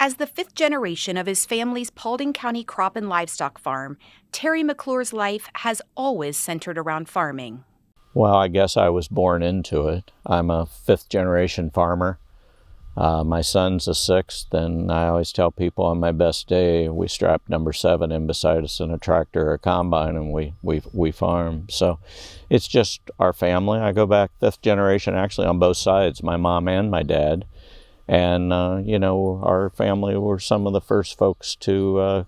As the fifth generation of his family's Paulding County crop and livestock farm, Terry McClure's life has always centered around farming. Well, I guess I was born into it. I'm a fifth-generation farmer. My son's a sixth, and I always tell people on my best day, we strap number 7 in beside us in a tractor or a combine, and we farm. So it's just our family. I go back fifth generation actually on both sides, my mom and my dad. And, our family were some of the first folks to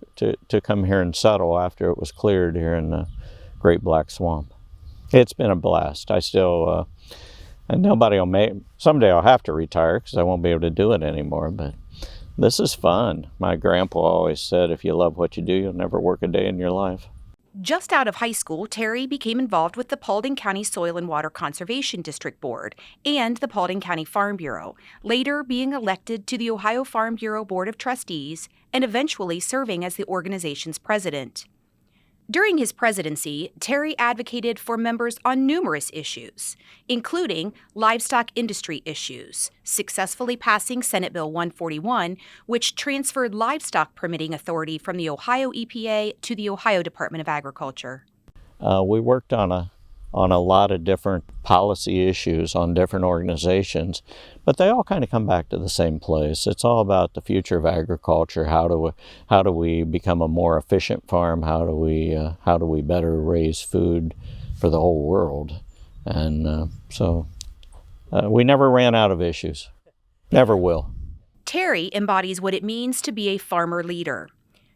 come here and settle after it was cleared here in the Great Black Swamp. It's been a blast. I still, and nobody will someday I'll have to retire because I won't be able to do it anymore, but this is fun. My grandpa always said, if you love what you do, you'll never work a day in your life. Just out of high school, Terry became involved with the Paulding County Soil and Water Conservation District Board and the Paulding County Farm Bureau, later being elected to the Ohio Farm Bureau Board of Trustees and eventually serving as the organization's president. During his presidency, Terry advocated for members on numerous issues, including livestock industry issues, successfully passing Senate Bill 141, which transferred livestock permitting authority from the Ohio EPA to the Ohio Department of Agriculture. We worked on a lot of different policy issues on different organizations, but they all kind of come back to the same place. It's all about the future of agriculture. How do we become a more efficient farm? How do we better raise food for the whole world? And so we never ran out of issues. Never will. Terry embodies what it means to be a farmer leader.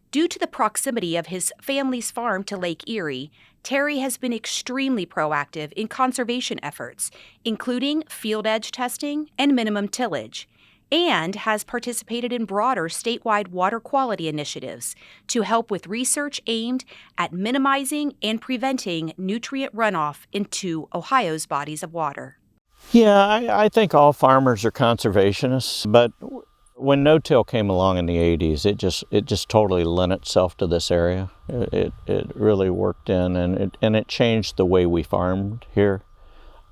Due to the proximity of his family's farm to Lake Erie, Terry has been extremely proactive in conservation efforts, including field edge testing and minimum tillage, and has participated in broader statewide water quality initiatives to help with research aimed at minimizing and preventing nutrient runoff into Ohio's bodies of water. Yeah, I think all farmers are conservationists, but when no-till came along in the 80s, it just totally lent itself to this area. It really worked in, and it changed the way we farmed here,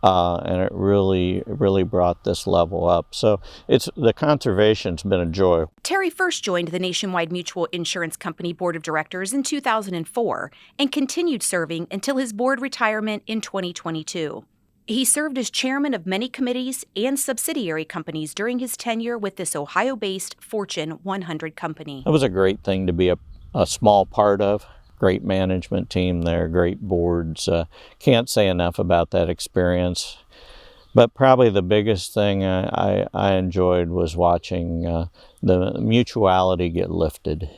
and it really brought this level up. So the conservation's been a joy. Terry first joined the Nationwide Mutual Insurance Company Board of Directors in 2004 and continued serving until his board retirement in 2022. He served as chairman of many committees and subsidiary companies during his tenure with this Ohio-based Fortune 100 company. It was a great thing to be a small part of. Great management team there, great boards. Can't say enough about that experience. But probably the biggest thing I enjoyed was watching the mutuality get lifted.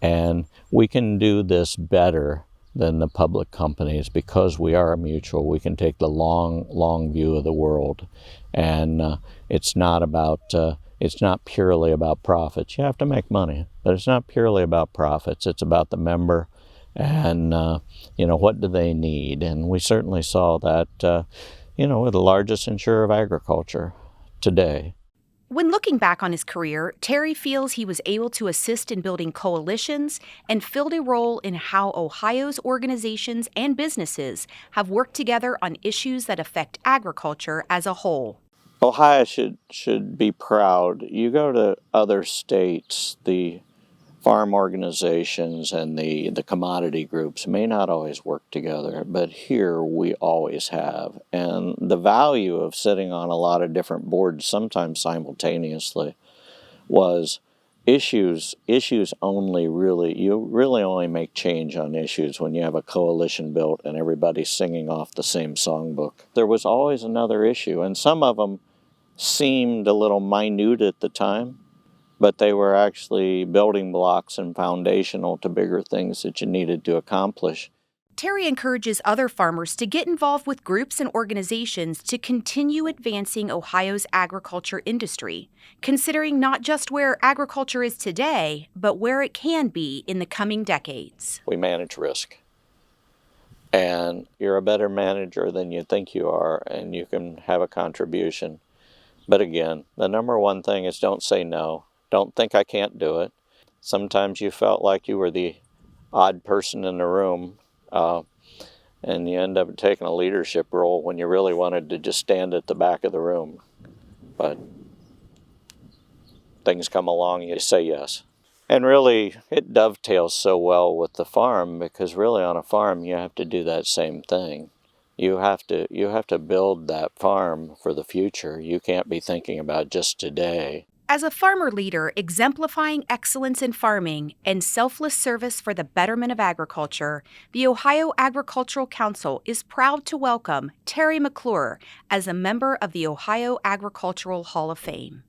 And we can do this better than the public companies because we are a mutual. We can take the long view of the world, and it's not purely about profits. You have to make money, but it's not purely about profits. It's about the member, and what do they need? And we certainly saw that. We're the largest insurer of agriculture today. When looking back on his career, Terry feels he was able to assist in building coalitions and filled a role in how Ohio's organizations and businesses have worked together on issues that affect agriculture as a whole. Ohio should be proud. You go to other states, the farm organizations and the commodity groups may not always work together, but here we always have. And the value of sitting on a lot of different boards, sometimes simultaneously, was issues only you really only make change on issues when you have a coalition built and everybody's singing off the same songbook. There was always another issue, and some of them seemed a little minute at the time, but they were actually building blocks and foundational to bigger things that you needed to accomplish. Terry encourages other farmers to get involved with groups and organizations to continue advancing Ohio's agriculture industry, considering not just where agriculture is today, but where it can be in the coming decades. We manage risk, and you're a better manager than you think you are, and you can have a contribution. But again, the number one thing is don't say no. Don't think I can't do it. Sometimes you felt like you were the odd person in the room, and you end up taking a leadership role when you really wanted to just stand at the back of the room. But things come along, you say yes. And really, it dovetails so well with the farm, because really on a farm you have to do that same thing. You have to build that farm for the future. You can't be thinking about just today. As a farmer leader exemplifying excellence in farming and selfless service for the betterment of agriculture, the Ohio Agricultural Council is proud to welcome Terry McClure as a member of the Ohio Agricultural Hall of Fame.